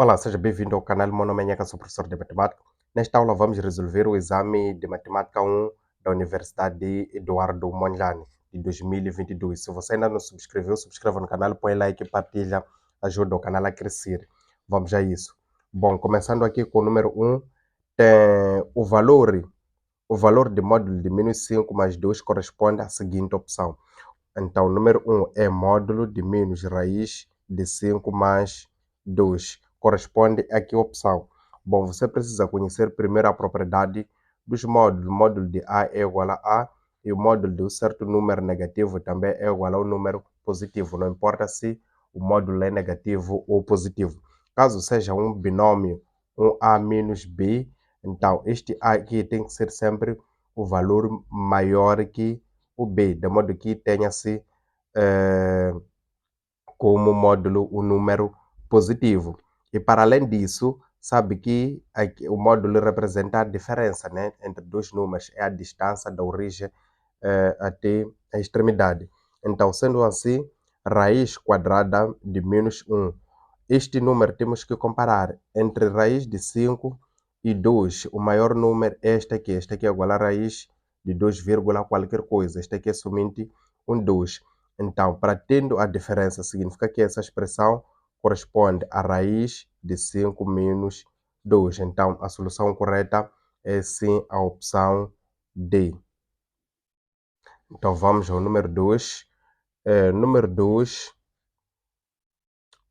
Olá, seja bem-vindo ao canal. Meu nome é Nhaka, sou professor de matemática. Nesta aula vamos resolver o exame de matemática 1 da Universidade de Eduardo Mondlane, de 2022. Se você ainda não subscreveu, subscreva no canal, põe like e partilha, ajuda o canal a crescer. Vamos a isso. Bom, começando aqui com o número 1, tem o valor de módulo de menos 5 mais 2 corresponde à seguinte opção. Então, o número 1 é módulo de menos raiz de 5 mais 2. Corresponde a que opção? Bom, você precisa conhecer primeiro a propriedade dos módulos. O módulo de A é igual a A e o módulo de um certo número negativo também é igual a um número positivo. Não importa se o módulo é negativo ou positivo. Caso seja um binômio, um A menos B, então este A aqui tem que ser sempre o valor maior que o B, de modo que tenha-se como módulo o número positivo. E para além disso, sabe que aqui, o módulo representa a diferença, né, entre dois números, é a distância da origem até a extremidade. Então, sendo assim, raiz quadrada de menos 1. Este número temos que comparar entre raiz de 5 e 2. O maior número é este aqui. Este aqui é igual a raiz de 2, qualquer coisa. Este aqui é somente um 2. Então, para tendo a diferença, significa que essa expressão corresponde à raiz de 5 menos 2. Então, a solução correta é sim a opção D. Então, vamos ao número 2. Número 2.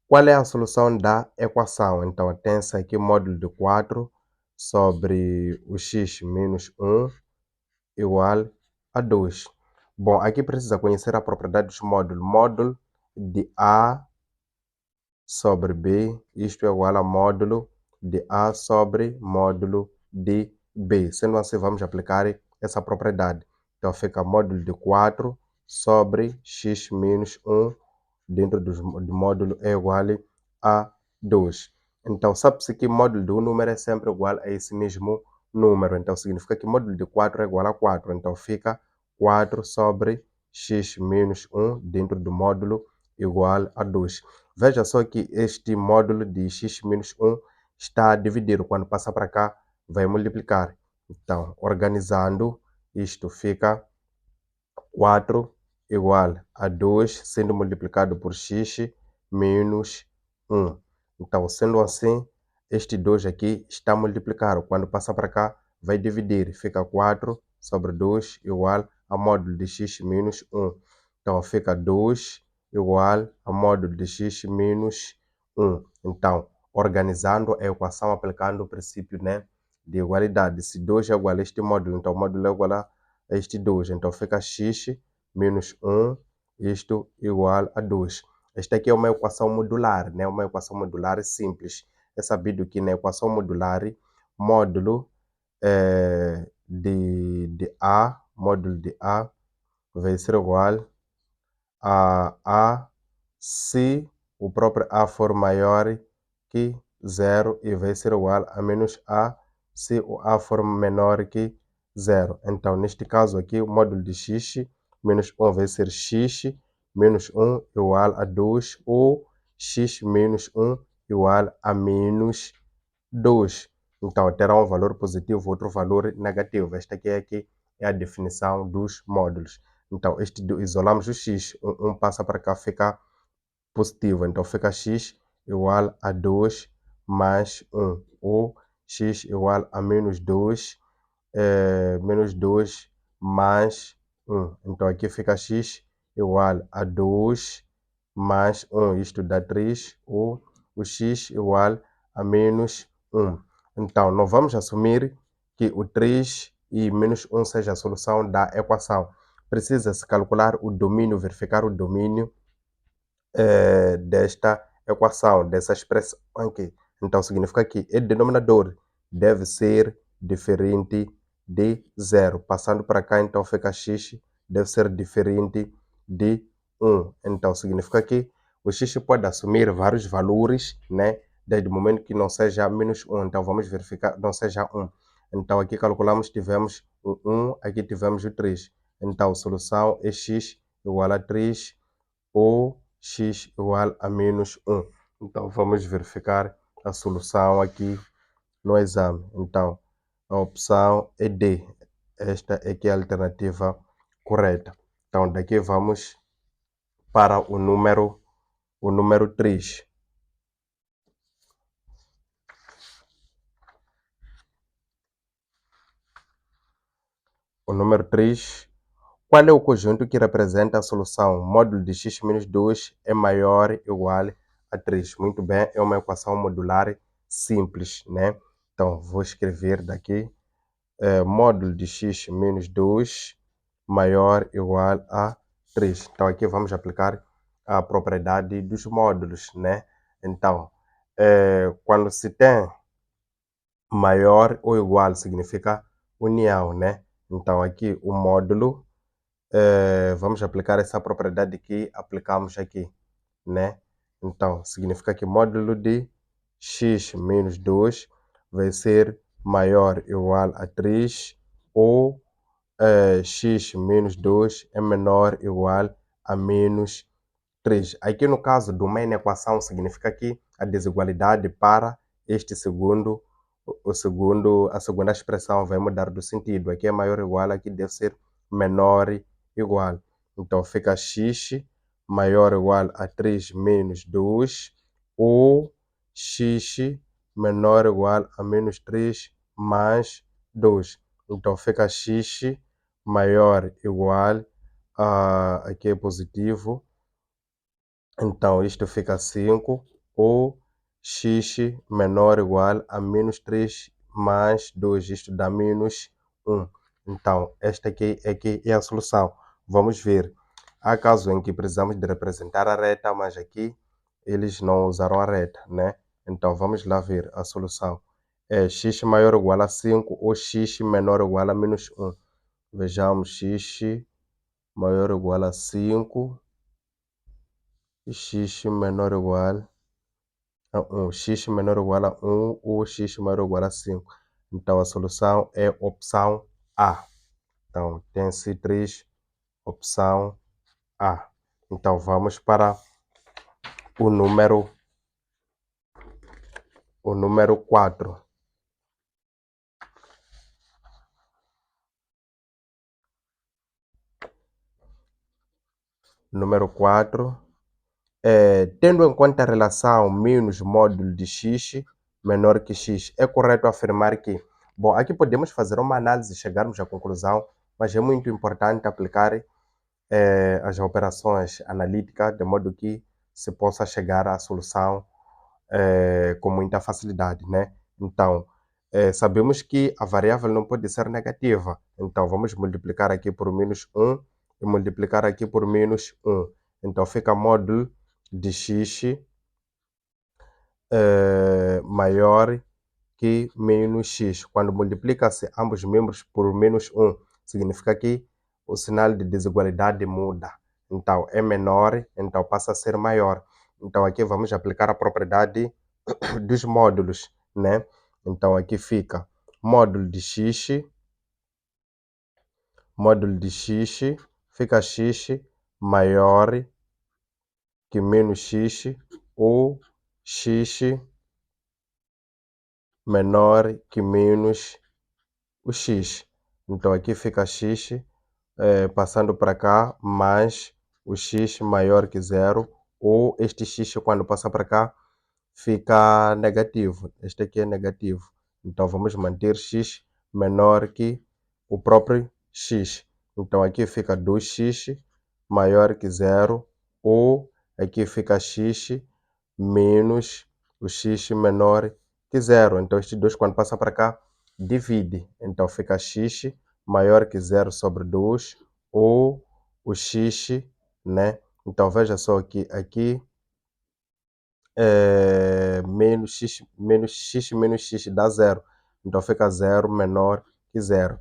Qual é a solução da equação? Então, tem-se aqui o módulo de 4 sobre o x menos 1 igual a 2. Bom, aqui precisa conhecer a propriedade dos módulos. Módulo de A sobre B, isto é igual a módulo de A sobre módulo de B. Sendo assim, vamos aplicar essa propriedade. Então, fica módulo de 4 sobre x menos 1 dentro do módulo é igual a 2. Então, sabe-se que módulo de um número é sempre igual a esse mesmo número. Então, significa que módulo de 4 é igual a 4. Então, fica 4 sobre x menos 1 dentro do módulo igual a 2. Veja só que este módulo de x menos 1 está dividido. Quando passa para cá, vai multiplicar. Então, organizando, isto fica 4 igual a 2, sendo multiplicado por x menos 1. Então, sendo assim, este 2 aqui está multiplicado. Quando passa para cá, vai dividir. Fica 4 sobre 2 igual a módulo de x menos 1. Então, fica 2 igual a módulo de x menos 1. Então, organizando a equação, aplicando o princípio, né, de igualdade. Se 2 é igual a este módulo, então o módulo é igual a este 2. Então, fica x menos 1, isto igual a 2. Esta aqui é uma equação modular, né? Uma equação modular simples. É sabido que na equação modular, módulo módulo de A vai ser igual a se o próprio A for maior que 0 e vai ser igual a menos A se o A for menor que 0. Então, neste caso aqui, o módulo de x menos 1 vai ser x menos 1 igual a 2 ou x menos 1 igual a menos 2. Então, terá um valor positivo, outro valor negativo. Esta aqui é a definição dos módulos. Então, isolamos o x, um passa para cá, fica positivo. Então, fica x igual a 2 mais 1, ou x igual a menos 2, menos 2 mais 1. Então, aqui fica x igual a 2 mais 1, isto dá 3, ou o x igual a menos 1. Então, não vamos assumir que o 3 e menos 1 seja a solução da equação. Precisa-se calcular o domínio, verificar o domínio desta equação, dessa expressão aqui. Então, significa que o denominador deve ser diferente de 0. Passando para cá, então, fica x deve ser diferente de 1. Então, significa que o x pode assumir vários valores, né? Desde o momento que não seja menos 1. Então, vamos verificar, não seja 1. Então, aqui calculamos, tivemos o 1, aqui tivemos o 3. Então, a solução é x igual a 3 ou x igual a menos 1. Então, vamos verificar a solução aqui no exame. Então, a opção é D. Esta é que é a alternativa correta. Então, daqui vamos para o número 3. O número 3. Qual é o conjunto que representa a solução módulo de x menos 2 é maior ou igual a 3? Muito bem, é uma equação modular simples, né? Então, vou escrever daqui, módulo de x menos 2 maior ou igual a 3. Então, aqui vamos aplicar a propriedade dos módulos, né? Então, quando se tem maior ou igual, significa união, né? Então, aqui o módulo, vamos aplicar essa propriedade que aplicamos aqui, né? Então, significa que módulo de x menos 2 vai ser maior ou igual a 3 ou x menos 2 é menor ou igual a menos 3. Aqui no caso de uma inequação, significa que a desigualdade para este segundo, a segunda expressão vai mudar do sentido. Aqui é maior ou igual, aqui deve ser menor ou igual. Então fica x maior ou igual a 3 menos 2 ou x menor ou igual a menos 3 mais 2. Então fica x maior ou igual a, aqui é positivo, então isto fica 5 ou x menor ou igual a menos 3 mais 2, isto dá menos 1. Então, esta aqui é a solução. Vamos ver. Há casos em que precisamos de representar a reta, mas aqui eles não usaram a reta, né? Então, vamos lá ver a solução. É x maior ou igual a 5 ou x menor ou igual a menos 1. Vejamos, x maior ou igual a 5 e x menor ou igual a 1. X menor ou igual a 1 ou x maior ou igual a 5. Então, a solução é opção A. Então, tem-se 3, opção A. Então, vamos para o número 4. Número 4. Tendo em conta a relação menos módulo de x menor que x, é correto afirmar que... Bom, aqui podemos fazer uma análise e chegarmos à conclusão, mas é muito importante aplicar as operações analíticas de modo que se possa chegar à solução com muita facilidade, né? Então, sabemos que a variável não pode ser negativa. Então, vamos multiplicar aqui por menos 1 e multiplicar aqui por menos 1. Então, fica módulo de x maior que menos x. Quando multiplica-se ambos membros por menos 1, significa que o sinal de desigualdade muda. Então, é menor, então passa a ser maior. Então, aqui vamos aplicar a propriedade dos módulos, né? Então, aqui fica módulo de x, fica x maior que menos x ou x menor que menos o x. Então aqui fica x passando para cá, mais o x maior que zero, ou este x quando passa para cá fica negativo. Este aqui é negativo. Então vamos manter x menor que o próprio x. Então aqui fica 2x maior que zero, ou aqui fica x menos o x menor que zero. Então estes dois quando passa para cá divide. Então fica x maior que zero sobre 2 ou o x, né? Então veja só que aqui menos x dá zero. Então fica zero menor que zero.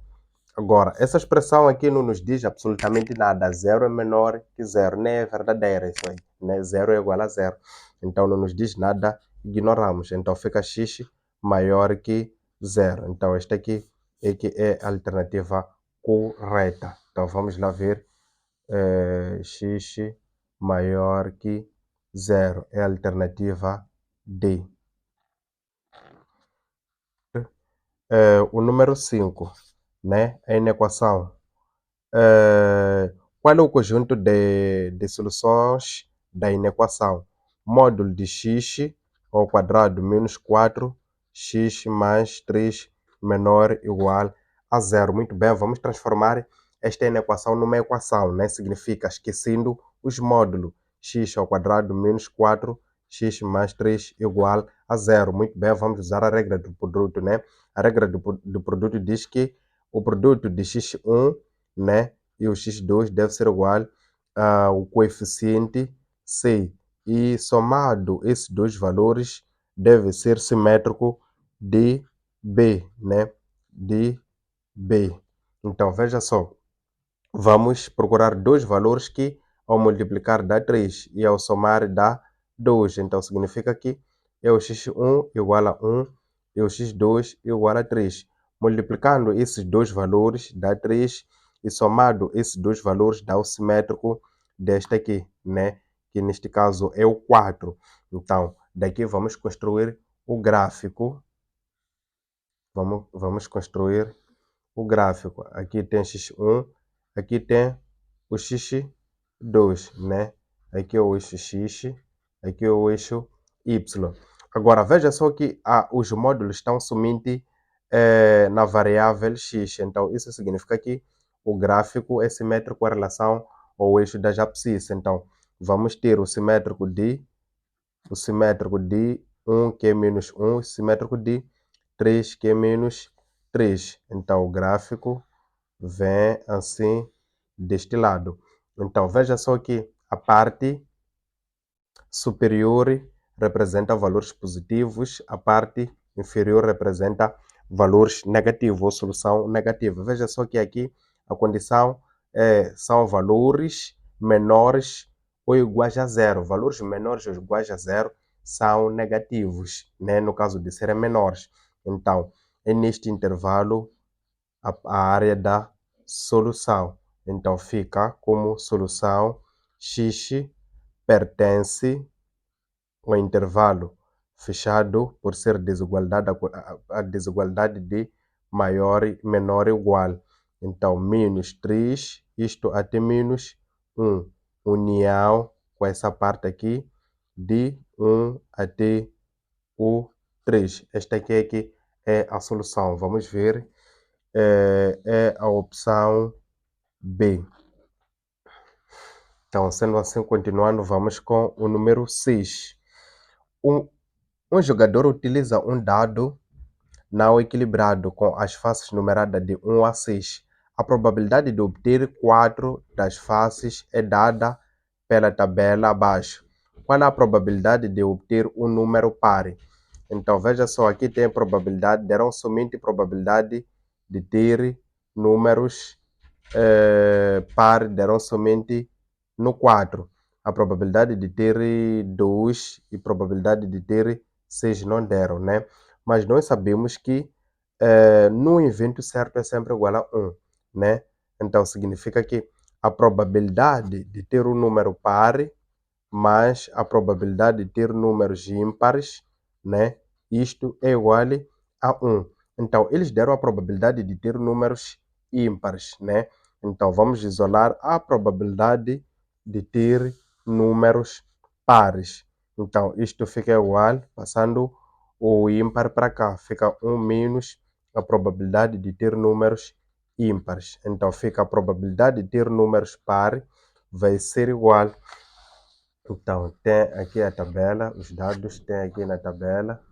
Agora, essa expressão aqui não nos diz absolutamente nada. Zero é menor que zero. Nem é verdadeira isso aí, né? Zero é igual a zero. Então não nos diz nada, ignoramos. Então fica x maior que zero. Então esta aqui é que é a alternativa correta. Então vamos lá ver. X maior que zero é a alternativa D. O número 5, né? A inequação. Qual é o conjunto de soluções da inequação? Módulo de x ao quadrado menos 4x mais 3 menor ou igual a zero. Muito bem, vamos transformar esta inequação numa equação, né? Significa esquecendo os módulos. X ao quadrado menos 4x mais 3 igual a zero. Muito bem, vamos usar a regra do produto, né? A regra do produto diz que o produto de x1, né, e o x2 deve ser igual ao coeficiente c. E somado esses dois valores, deve ser simétrico de b, né? De b. Então, veja só. Vamos procurar dois valores que, ao multiplicar, dá 3 e ao somar, dá 2. Então, significa que é o x1 igual a 1 e o x2 igual a 3. Multiplicando esses dois valores, dá 3 e somado esses dois valores, dá o simétrico deste aqui, né? Que neste caso é o 4. Então, daqui vamos construir o gráfico. Vamos construir o gráfico. Aqui tem x1, aqui tem o x2, né? Aqui é o eixo x, aqui é o eixo y. Agora, veja só que os módulos estão somente na variável x. Então, isso significa que o gráfico é simétrico em relação ao eixo das abscissas. Então, vamos ter o simétrico de 1, que é menos 1, o simétrico de 3, que é menos 3. Então, o gráfico vem assim deste lado. Então, veja só que a parte superior representa valores positivos, a parte inferior representa valores negativos ou solução negativa. Veja só que aqui a condição são valores menores ou iguais a zero. Valores menores ou iguais a zero são negativos, né? No caso de serem menores. Então, é neste intervalo a área da solução. Então, fica como solução x pertence ao intervalo fechado por ser desigualdade, a desigualdade de maior, menor ou igual. Então, menos 3, isto até menos 1. União com essa parte aqui, de 1 até o 3. Esta aqui é a solução. Vamos ver. É a opção B. Então, sendo assim, continuando, vamos com o número 6. Um jogador utiliza um dado não equilibrado com as faces numeradas de 1 a 6. A probabilidade de obter 4 das faces é dada pela tabela abaixo. Qual é a probabilidade de obter um número par? Então, veja só, aqui tem probabilidade, deram somente probabilidade de ter números par, deram somente no 4. A probabilidade de ter 2 e probabilidade de ter 6 não deram, né? Mas nós sabemos que no evento certo é sempre igual a 1, né? Então, significa que a probabilidade de ter um número par mais a probabilidade de ter números ímpares, né? Isto é igual a 1. Então, eles deram a probabilidade de ter números ímpares, né? Então, vamos isolar a probabilidade de ter números pares. Então, isto fica igual, passando o ímpar para cá, fica 1 menos a probabilidade de ter números ímpares. Então, fica a probabilidade de ter números pares vai ser igual. Então, tem aqui a tabela, os dados tem aqui na tabela,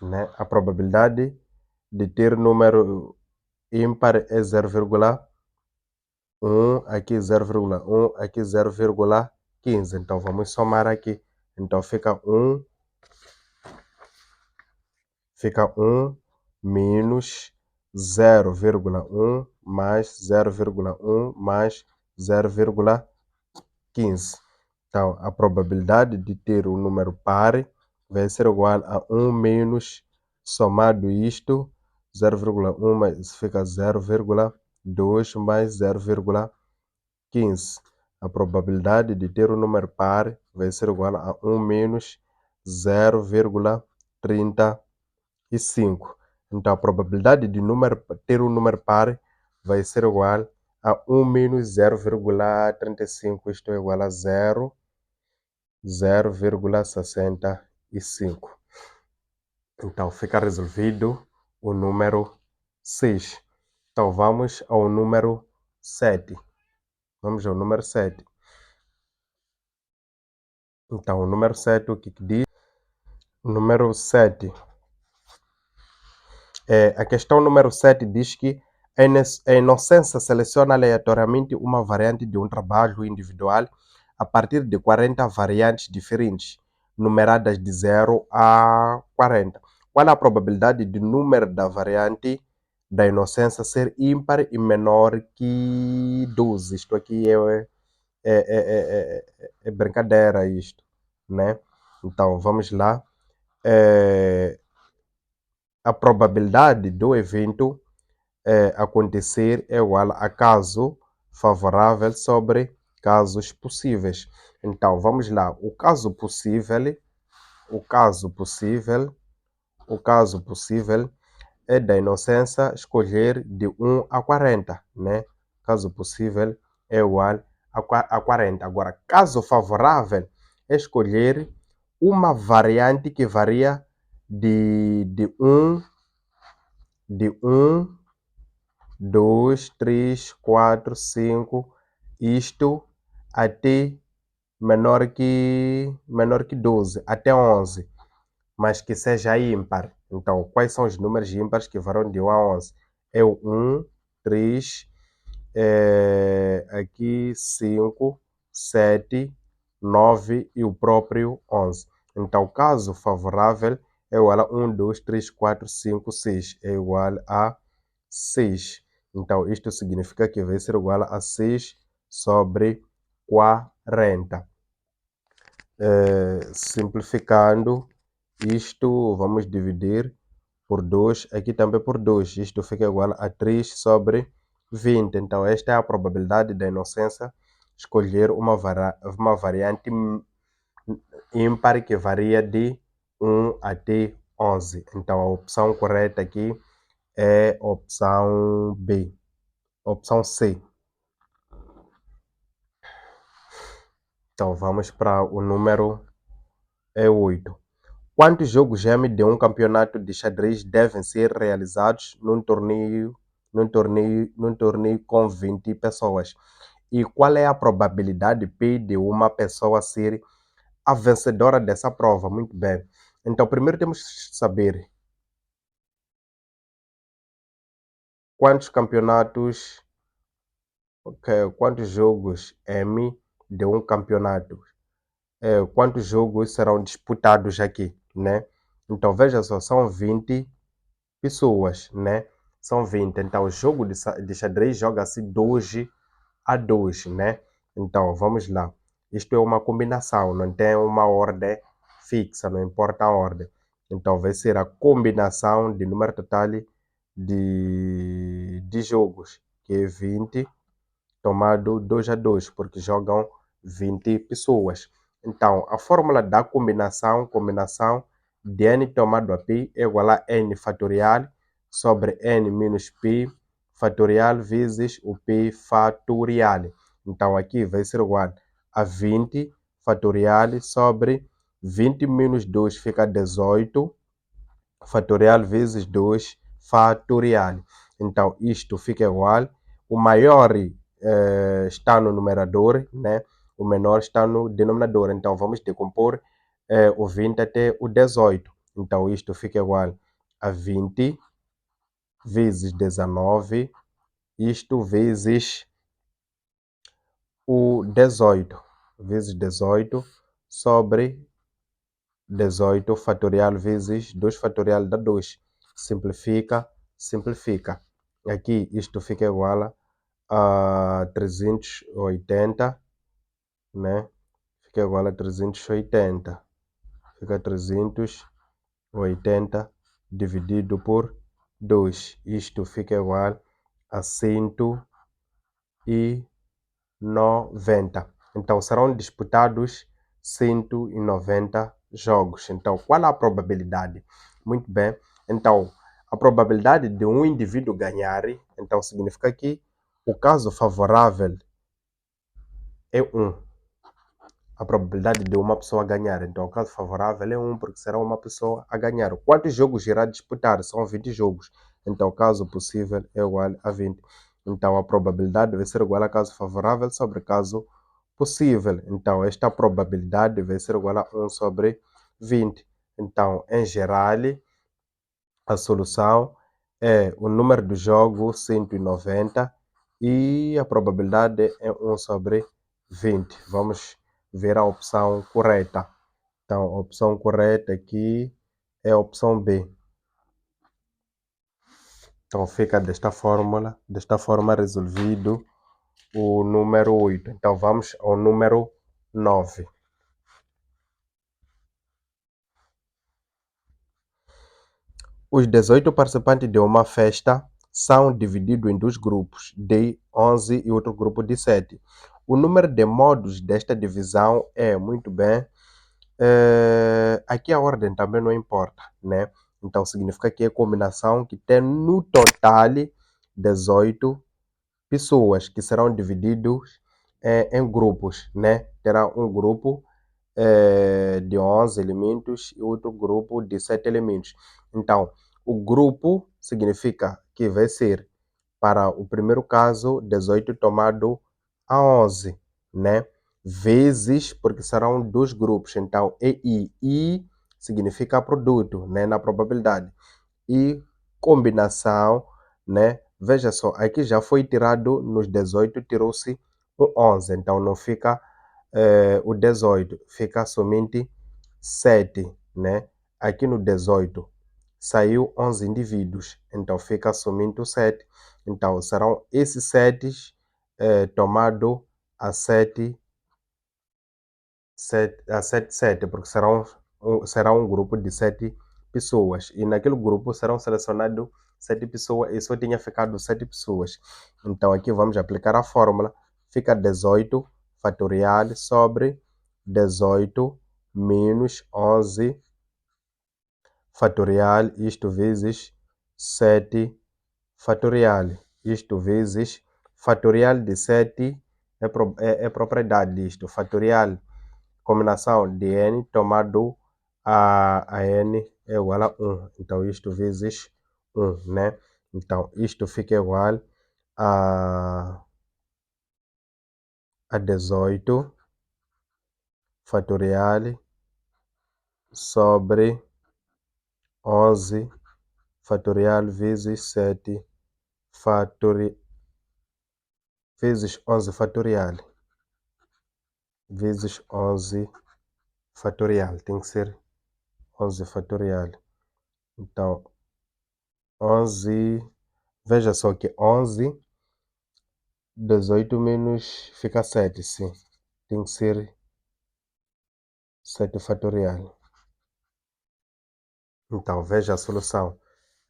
né? A probabilidade de ter número ímpar é 0,1, aqui 0,1, aqui 0,15. Então, vamos somar aqui. Então, fica 1 menos 0,1 mais 0,1 mais 0,15. Então, a probabilidade de ter um número par vai ser igual a 1 menos, somado isto, 0,1 mais, fica 0,2 mais 0,15. A probabilidade de ter um número par vai ser igual a 1 menos 0,35. e 5. Então, a probabilidade de ter um número par vai ser igual a 1 menos 0,35. Isto é igual a 0,65. Então, fica resolvido o número 6. Então, vamos ao número 7. Vamos ao número 7. Então, o número 7, o que diz? O número 7. A questão número 7 diz que a inocência seleciona aleatoriamente uma variante de um trabalho individual a partir de 40 variantes diferentes, numeradas de 0 a 40. Qual a probabilidade de número da variante da inocência ser ímpar e menor que 12? Isto aqui é brincadeira isto, né? Então, vamos lá. A probabilidade do evento acontecer é igual a caso favorável sobre casos possíveis. Então, vamos lá. O caso possível é da inocência escolher de 1 a 40, né? Caso possível é igual a 40. Agora, caso favorável é escolher uma variante que varia de 1, 2, 3, 4, 5, isto até menor que 12, até 11, mas que seja ímpar. Então, quais são os números ímpares que variam de 1 a 11? É o 1, 3, aqui 5, 7, 9 e o próprio 11. Então, caso favorável é igual a 1, 2, 3, 4, 5, 6. É igual a 6. Então, isto significa que vai ser igual a 6 sobre 40. Simplificando, isto vamos dividir por 2, aqui também por 2. Isto fica igual a 3 sobre 20. Então, esta é a probabilidade da inocência escolher uma variante ímpar que varia de 1 até 11. Então, a opção correta aqui é opção B. Opção C. Então, vamos para o número 8. Quantos jogos M de um campeonato de xadrez devem ser realizados num torneio com 20 pessoas? E qual é a probabilidade P de uma pessoa ser a vencedora dessa prova? Muito bem. Então, primeiro temos que saber quantos campeonatos, quantos jogos M de um campeonato, quantos jogos serão disputados aqui, né? Então, veja só, são 20 pessoas, né? São 20. Então, o jogo de xadrez joga-se 2 a 2, né? Então, vamos lá. Isto é uma combinação, não tem uma ordem fixa, não importa a ordem. Então, vai ser a combinação de número total de jogos, que é 20 tomado 2 a 2, porque jogam 20 pessoas. Então, a fórmula da combinação de n tomado a π é igual a n fatorial sobre n menos π fatorial vezes o π fatorial. Então, aqui vai ser igual a 20 fatorial sobre 20 menos 2 fica 18 fatorial vezes 2 fatorial. Então, isto fica igual. O maior está no numerador, né? O menor está no denominador. Então, vamos decompor o 20 até o 18. Então, isto fica igual a 20 vezes 19, isto vezes o 18, vezes 18 sobre 18 fatorial vezes 2 fatorial dá 2. Simplifica, simplifica. Aqui isto fica igual a 380, né? Fica igual a 380. Fica 380 dividido por 2. Isto fica igual a 190. Então, serão disputados 190 jogos. Então, qual a probabilidade? Muito bem. Então, a probabilidade de um indivíduo ganhar, então significa que o caso favorável é 1. A probabilidade de uma pessoa ganhar, então o caso favorável é 1, porque será uma pessoa a ganhar. Quantos jogos irá disputar? São 20 jogos. Então o caso possível é igual a 20. Então a probabilidade vai ser igual a caso favorável sobre caso possível. Então esta probabilidade vai ser igual a 1 sobre 20. Então, em geral, a solução é o número do jogo 190 e a probabilidade é 1 sobre 20. Vamos ver a opção correta. Então, a opção correta aqui é a opção B. Então, fica desta forma resolvido o número 8. Então, vamos ao número 9. Os 18 participantes de uma festa são divididos em dois grupos, de 11 e outro grupo de 7. O número de modos desta divisão é, muito bem, aqui a ordem também não importa, né? Então significa que é combinação que tem no total 18 pessoas que serão divididos em grupos, né? Terá um grupo de 11 elementos e outro grupo de 7 elementos. Então, o grupo significa que vai ser, para o primeiro caso, 18 tomado a 11, né? Vezes, porque serão dois grupos. Então, I significa produto, né? Na probabilidade. E combinação, né? Veja só, aqui já foi tirado nos 18, tirou-se o 11. Então, não fica o 18, fica somente 7, né? Aqui no 18 saiu 11 indivíduos, então fica somente o 7. Então serão esses 7 tomado a 7, 7, porque será um grupo de 7 pessoas. E naquele grupo serão selecionadas 7 pessoas e só tinha ficado 7 pessoas. Então aqui vamos aplicar a fórmula. Fica 18 fatorial sobre 18 menos 11 fatorial, isto vezes 7 fatorial, isto vezes fatorial de 7 é propriedade disto, fatorial, combinação de n tomado a n é igual a 1, então isto vezes 1, né? Então isto fica igual a 18 fatorial sobre 11 fatorial vezes 7 fatorial vezes 11 fatorial vezes 11 fatorial, tem que ser 11 fatorial. Então 11, veja só que 11, 18 menos fica 7, sim, tem que ser 7 fatorial. Então veja a solução,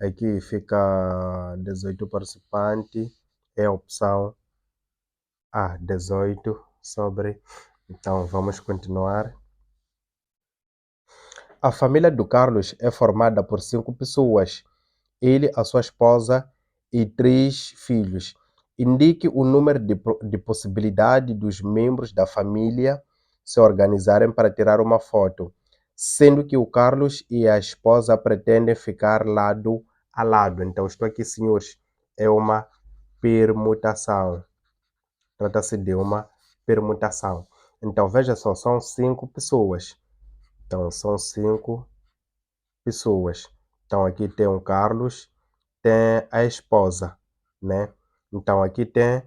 aqui fica 18 participante, é a opção A, 18 sobre, então vamos continuar. A família do Carlos é formada por 5 pessoas. Ele, a sua esposa e 3 filhos. Indique o número de possibilidade dos membros da família se organizarem para tirar uma foto, sendo que o Carlos e a esposa pretendem ficar lado a lado. Então, isto aqui, senhores, é uma permutação. Trata-se de uma permutação. Então, veja só, são 5 pessoas. Então, são 5 pessoas. Então, aqui tem o Carlos, tem a esposa, né? Então, aqui tem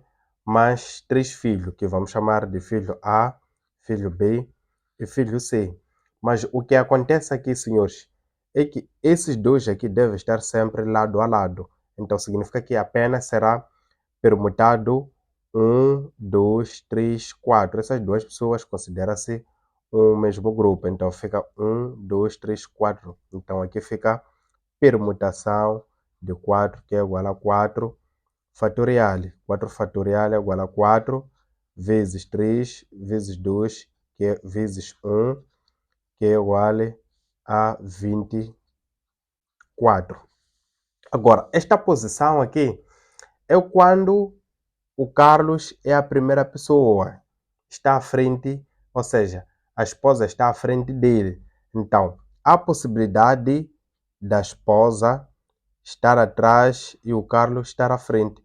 mais 3 filhos, que vamos chamar de filho A, filho B e filho C. Mas o que acontece aqui, senhores, é que esses dois aqui devem estar sempre lado a lado. Então, significa que apenas será permutado 1, 2, 3, 4. Essas duas pessoas consideram-se um mesmo grupo. Então, fica 1, 2, 3, 4. Então, aqui fica permutação de 4, que é igual a 4 fatorial. 4 fatorial é igual a 4 vezes 3 vezes 2, que é vezes 1, que é igual a 24. 4. Agora, esta posição aqui é quando o Carlos é a primeira pessoa, está à frente, ou seja, a esposa está à frente dele. Então, há possibilidade da esposa estar atrás e o Carlos estar à frente.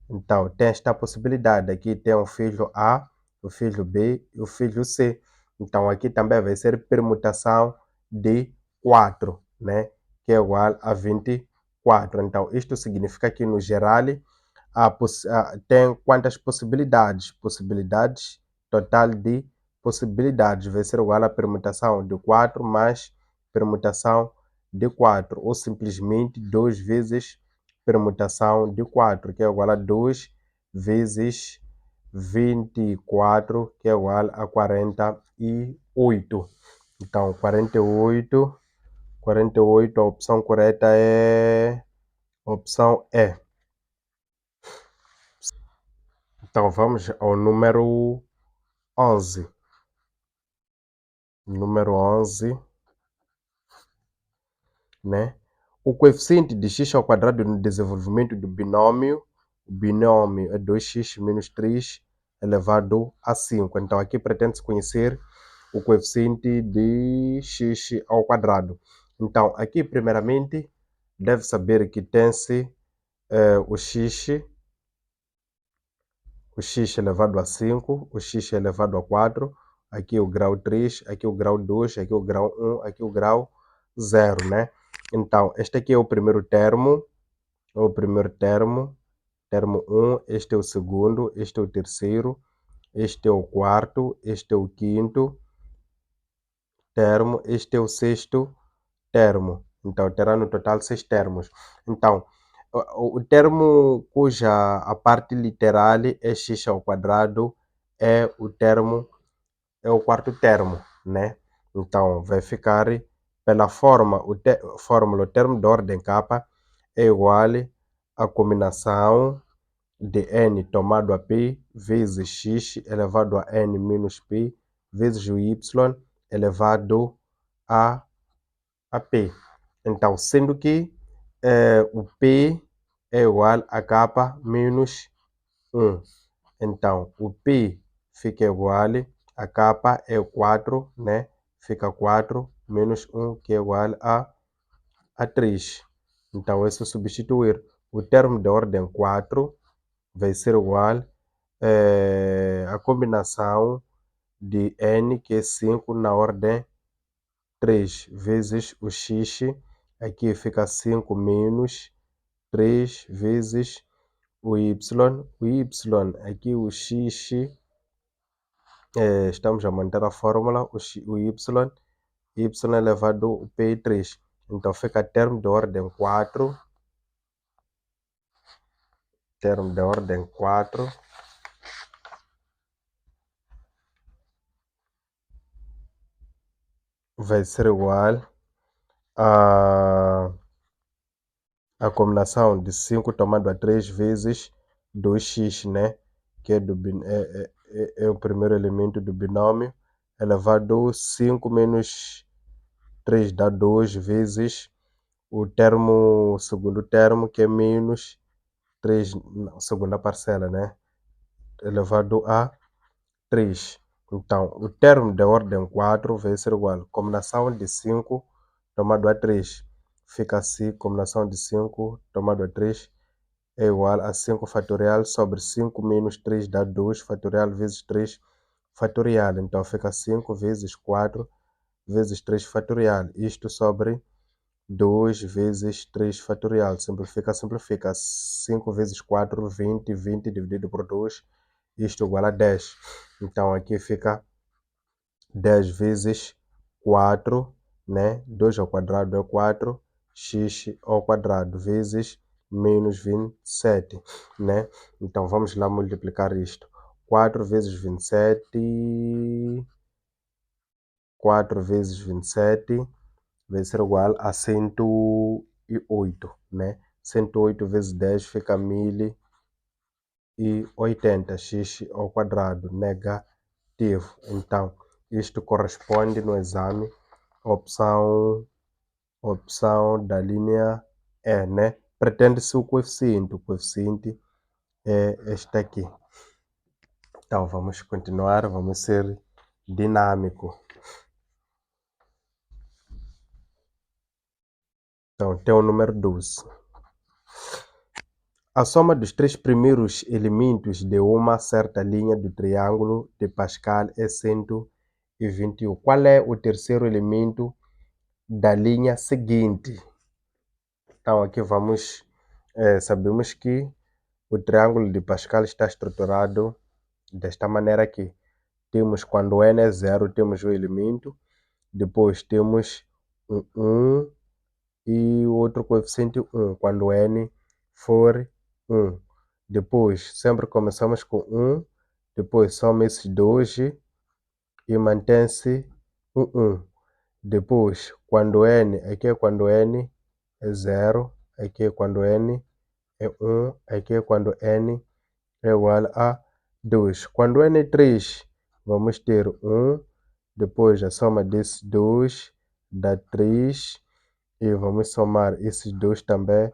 Então, tem esta possibilidade. Aqui tem o filho A, o filho B e o filho C. Então, aqui também vai ser permutação de 4, né? Que é igual a 24. Então, isto significa que, no geral, tem quantas possibilidades? Possibilidades, total de possibilidades. Vai ser igual a permutação de 4 mais permutação de 4. Ou simplesmente 2 vezes permutação de 4, que é igual a 2 vezes 24, que é igual a 48. Então, 48, a opção correta é a opção E. Então, vamos ao número 11. Número 11, né? O coeficiente de x ao quadrado no desenvolvimento do binômio, o binômio é 2x menos 3 elevado a 5. Então, aqui pretende-se conhecer o coeficiente de x ao quadrado. Então, aqui, primeiramente, deve saber que tem-se o x elevado a 5, o x elevado a 4, aqui o grau 3, aqui o grau 2, aqui o grau 1, aqui o grau 0, né? Então, este aqui é o primeiro termo, termo 1, este é o segundo, este é o terceiro, este é o quarto, este é o quinto termo, este é o sexto termo. Então, terá no total 6 termos. Então, o termo cuja a parte literal é x ao quadrado é o quarto termo, né? Então, vai ficar pela fórmula, o termo de ordem k é igual à combinação de n tomado a p vezes x elevado a n menos p vezes o y elevado a P. Então, sendo que o P é igual a K menos 1. Então, o P fica igual a K é 4, né? Fica 4 menos 1, que é igual a 3. Então, é só substituir. O termo de ordem 4 vai ser igual a combinação de n, que é 5, na ordem 3 vezes o x, aqui fica 5 menos 3 vezes o y, aqui o x, estamos a manter a fórmula, o y elevado ao p3. Então fica termo de ordem 4, vai ser igual a combinação de 5 tomado a 3 vezes 2x, né? Que é o primeiro elemento do binômio, elevado a 5 menos 3 dá 2 vezes o segundo termo, que é menos 3, segunda parcela, né? Elevado a 3. Então, o termo de ordem 4 vai ser igual a combinação de 5 tomado a 3. Fica assim, combinação de 5 tomado a 3 é igual a 5 fatorial sobre 5 menos 3 dá 2 fatorial vezes 3 fatorial. Então, fica 5 vezes 4 vezes 3 fatorial. Isto sobre 2 vezes 3 fatorial. Simplifica. 5 vezes 4, 20. 20 dividido por 2, isto igual a 10. Então, aqui fica 10 vezes 4, né? 2 ao quadrado é 4, x ao quadrado vezes menos 27, né? Então, vamos lá multiplicar isto. 4 vezes 27, 4 vezes 27 vai ser igual a 108, né? 108 vezes 10 fica 1080, x ao quadrado negativo. Então, isto corresponde no exame à opção opção da linha E, né? Pretende-se o coeficiente é este aqui. Então, vamos continuar, vamos ser dinâmico. Então, tem o número 12. A soma dos três primeiros elementos de uma certa linha do triângulo de Pascal é 121. Qual é o terceiro elemento da linha seguinte? Então, aqui sabemos que o triângulo de Pascal está estruturado desta maneira aqui. Temos quando n é zero, temos o elemento, depois temos um 1 e o outro coeficiente 1, quando n for 1. Depois, sempre começamos com 1, depois soma esses dois e mantém-se um 1. Depois, quando n, aqui é quando n é 0, aqui é quando n é 1, aqui é quando n é igual a 2. Quando n é 3, vamos ter 1, depois a soma desses dois dá 3, e vamos somar esses dois também,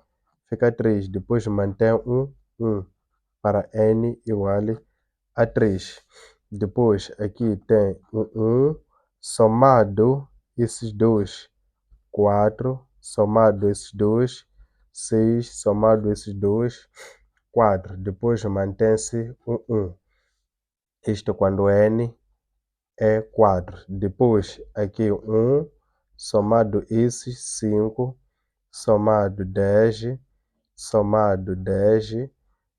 fica 3. Depois mantém 1 para n igual a 3. Depois aqui tem 1 somado esses dois, 4, somado esses dois, 6, somado esses dois, 4. Depois mantém-se 1. Isto quando n é 4. Depois aqui 1 somado esses 5, somado 10, somado 10,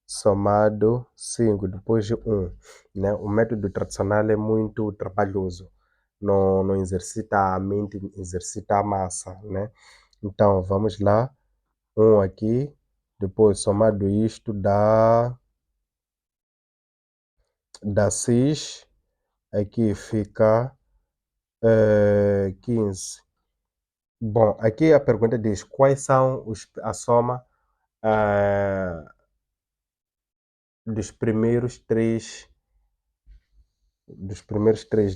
somado 5, depois de 1. Né? O método tradicional é muito trabalhoso. Não exercita a mente, exercita a massa. Né? Então, vamos lá. 1 aqui, depois somado isto dá 6. Aqui fica 15. Bom, aqui a pergunta diz quais são a soma dos primeiros três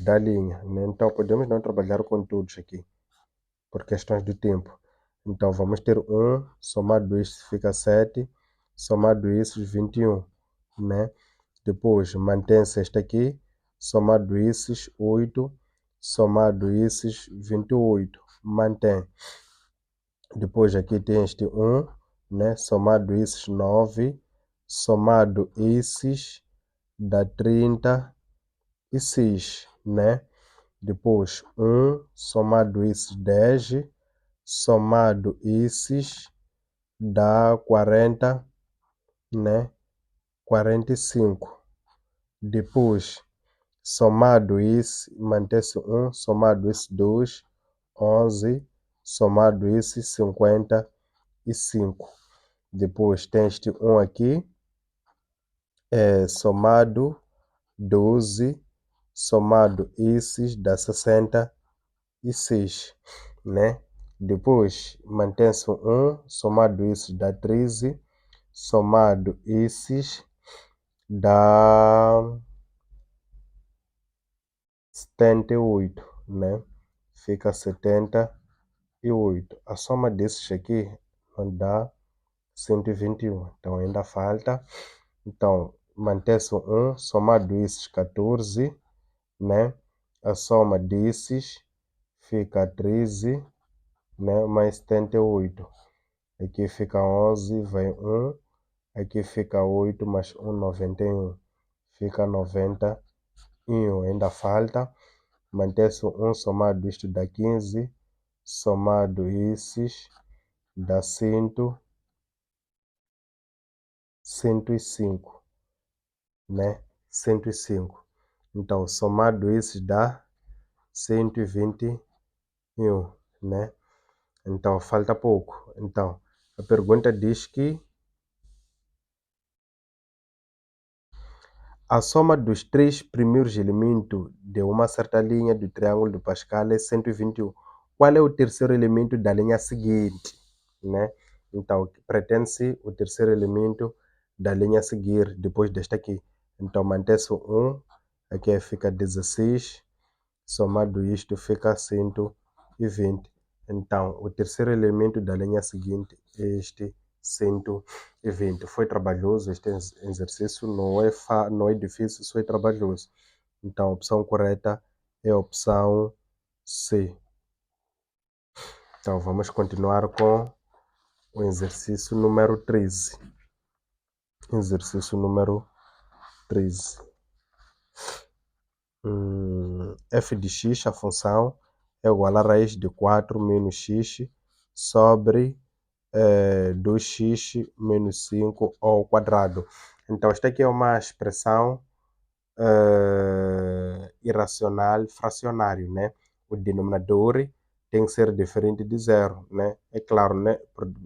da linha, né? Então podemos não trabalhar com todos aqui por questões de tempo. Então vamos ter 1 somado isso fica 7, somado isso 21, né? Depois mantém-se este aqui, somado esses 8, somado esses 28, mantém. Depois aqui tem este 1, né? Somado esses 9, somado esses dá 36, né? Depois 1 somado esses 10, somado esses dá 40, né? 45. Depois somado esse, mantém-se 1, somado esse 2, 11, somado esse 55. Depois tem este 1 aqui, somado 12, somado esses dá 66, né? Depois mantém-se 1, somado esses dá 13, somado esses dá 78, né? Fica 78. A soma desses aqui não dá 121, então ainda falta. Então, mantém-se 1, somado esses 14, né? A soma desses fica 13, né? Mais 78. Aqui fica 11, vai 1. Aqui fica 8, mais 1, 91. Fica 91. Ainda falta. Mantém-se 1, somado isto dá 15, somado esses dá 105, né? 105. Então, somado esses dá 121, né? Então, falta pouco. Então, a pergunta diz que a soma dos três primeiros elementos de uma certa linha do triângulo de Pascal é 121. Qual é o terceiro elemento da linha seguinte? Né? Então, pretende-se o terceiro elemento da linha a seguir, depois desta aqui. Então, mantém-se 1, aqui fica 16, somado isto fica 120. Então, o terceiro elemento da linha seguinte é este 120. Foi trabalhoso este exercício, não é difícil, só é trabalhoso. Então, a opção correta é a opção C. Então, vamos continuar com o exercício número 13. Exercício número 13. F de x, a função, é igual a raiz de 4 menos x sobre 2x menos 5 ao quadrado. Então, esta aqui é uma expressão irracional fracionário, né? O denominador tem que ser diferente de zero, né? É claro, né?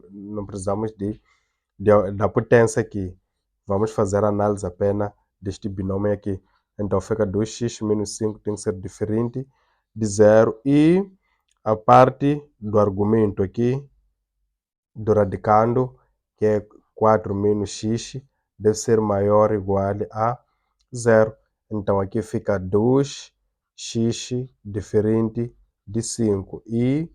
Não precisamos da potência aqui. Vamos fazer a análise apenas deste binômio aqui. Então, fica 2x menos 5 tem que ser diferente de zero. E a parte do argumento aqui, do radicando, que é 4 menos x, deve ser maior ou igual a zero. Então, aqui fica 2x diferente de 5 e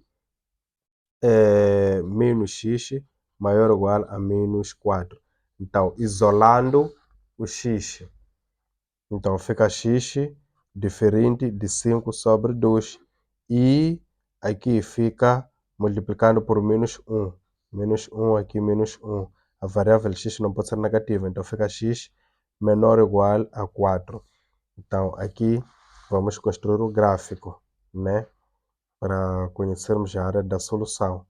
menos x maior ou igual a menos 4. Então, isolando o x. Então, fica x diferente de 5 sobre 2. E aqui fica multiplicando por menos 1. Menos 1 aqui, menos 1. A variável x não pode ser negativa. Então, fica x menor ou igual a 4. Então, aqui vamos construir o gráfico, né? Para conhecermos a área da solução.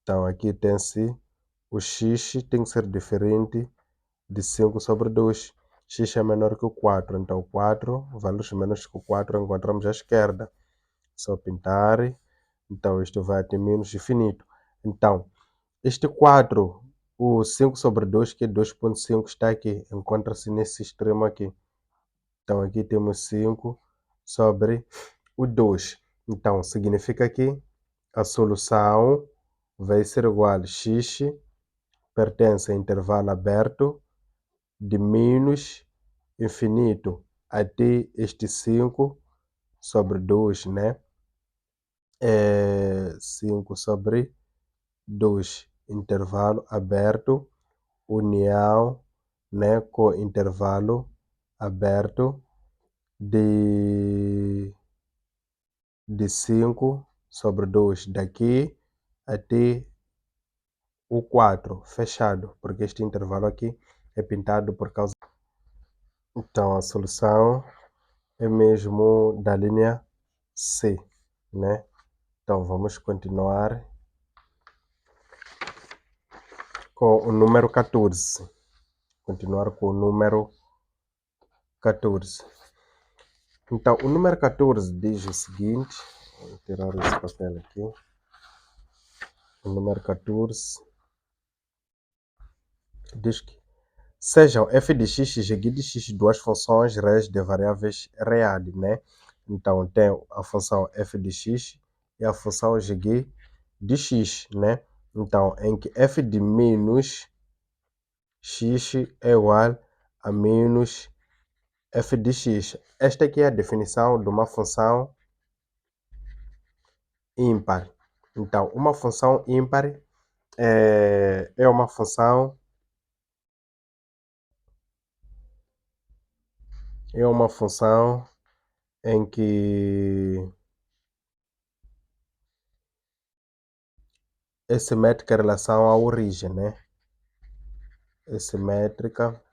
Então, aqui tem-se o x tem que ser diferente de 5 sobre 2. X é menor que o 4. Então, o 4, valores menos que o 4, encontramos à esquerda. Só pintar. Então, isto vai até menos infinito. Então, este 4, o 5 sobre 2, que é 2,5, está aqui. Encontra-se nesse extremo aqui. Então, aqui temos 5 sobre o 2. Então, significa que a solução vai ser igual a x pertence a intervalo aberto de menos infinito até este 5 sobre 2, né? 5 sobre 2, intervalo aberto, união, né? Com intervalo aberto de 5 sobre 2, daqui até o 4, fechado, porque este intervalo aqui é pintado por causa. Então, a solução é mesmo da linha C, né? Então, vamos continuar com o número 14. Continuar com o número 14. Então, o número 14 diz o seguinte, vou tirar esse papel aqui. O número 14 diz que sejam f de x e g de x duas funções reais de variáveis reais, né? Então, tem a função f de x e a função g de x, né? Então, em que f de menos x é igual a menos f de x. Esta aqui é a definição de uma função ímpar. Então, uma função ímpar é uma função em que é simétrica em relação à origem, né? É simétrica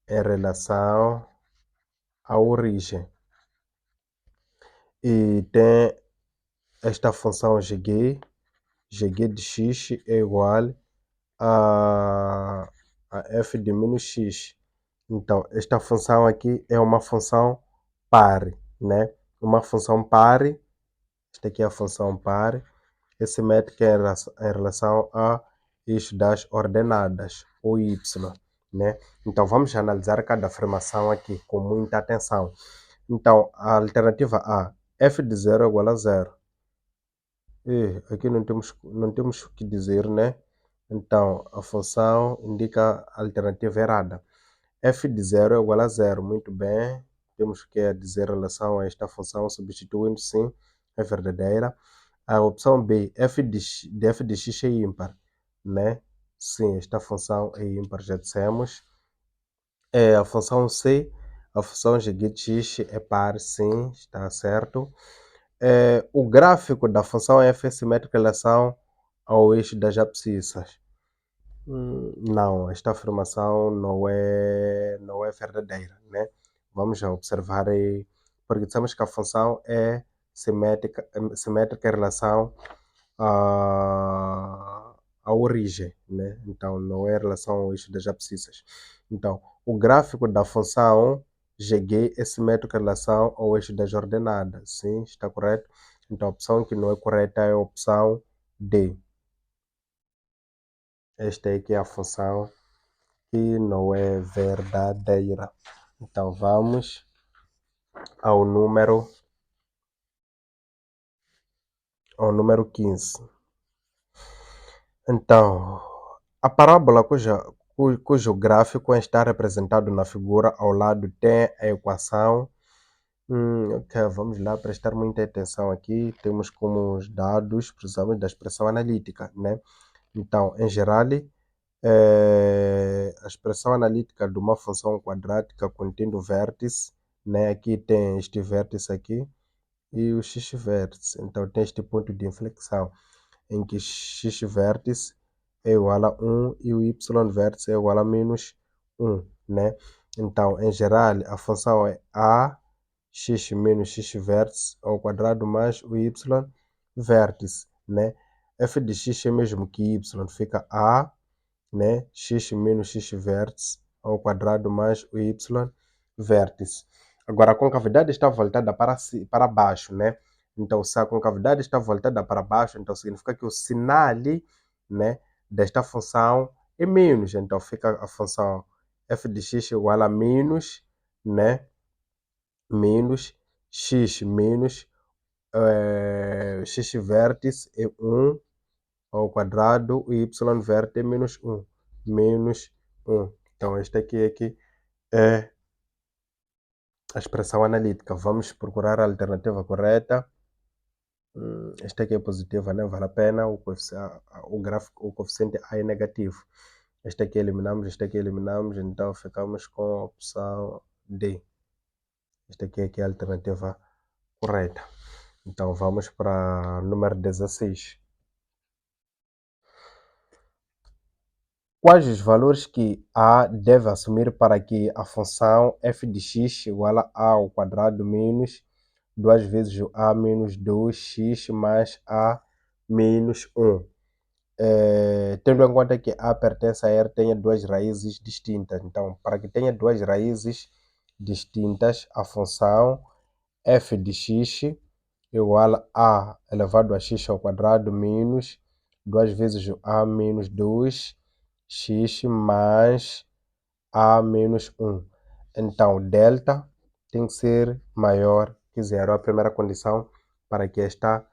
em relação à origem. E tem esta função gg de x é igual a f de menos x. Então, esta função aqui é uma função par, né? Uma função par, esta aqui é a função par, é simétrica em relação a eixo das ordenadas, o y, né? Então, vamos analisar cada afirmação aqui com muita atenção. Então, a alternativa A, f de 0 é igual a 0. E aqui não temos o que dizer, né? Então, a função indica a alternativa errada. F de 0 é igual a 0. Muito bem. Temos que dizer em relação a esta função, substituindo sim, é verdadeira. A opção B, f de x é ímpar, né? Sim, esta função é ímpar, já dissemos. A função C, a função g de x é par, sim, está certo. O gráfico da função f é simétrico em relação ao eixo das abscissas. Não, esta afirmação não é verdadeira, né? Vamos observar aí, porque dissemos que a função é simétrica em relação à origem, né? Então, não é em relação ao eixo das abscissas. Então, o gráfico da função GG é simétrico em relação ao eixo das ordenadas. Sim, está correto? Então, a opção que não é correta é a opção D. Esta é que é a função que não é verdadeira. Então, vamos ao número 15. Então, a parábola cujo gráfico está representado na figura ao lado tem a equação. Ok, vamos lá prestar muita atenção aqui. Temos como os dados, precisamos da expressão analítica, né? Então, em geral, a expressão analítica de uma função quadrática contendo vértice, né? Aqui tem este vértice aqui e o x-vértice. Então, tem este ponto de inflexão em que x-vértice é igual a 1 e o y-vértice é igual a menos 1, né? Então, em geral, a função é a x menos x-vértice ao quadrado mais o y-vértice, né? F de x é mesmo que y, fica a, né? X menos x-vértice ao quadrado mais o y-vértice. Agora, a concavidade está voltada para baixo, né? Então, se a concavidade está voltada para baixo, então significa que o sinal, né, desta função é menos. Então, fica a função f de x igual a menos, né? Menos x menos x vértice é 1 ao quadrado e y vértice é menos 1. Menos 1. Então, esta aqui é a expressão analítica. Vamos procurar a alternativa correta. Esta aqui é positiva, não vale a pena. O coeficiente A é negativo. Este aqui eliminamos, então ficamos com a opção D. Esta aqui é a alternativa correta. Então vamos para o número 16. Quais os valores que A deve assumir para que a função f de x igual a ao quadrado menos 2 vezes o a menos 2x mais a menos 1? Tendo em conta que A pertence a R, tenha duas raízes distintas. Então, para que tenha duas raízes distintas, a função f de x igual a elevado a x ao quadrado menos 2 vezes o a menos 2x mais a menos 1. Então, delta tem que ser maior que zero. A primeira condição para que esta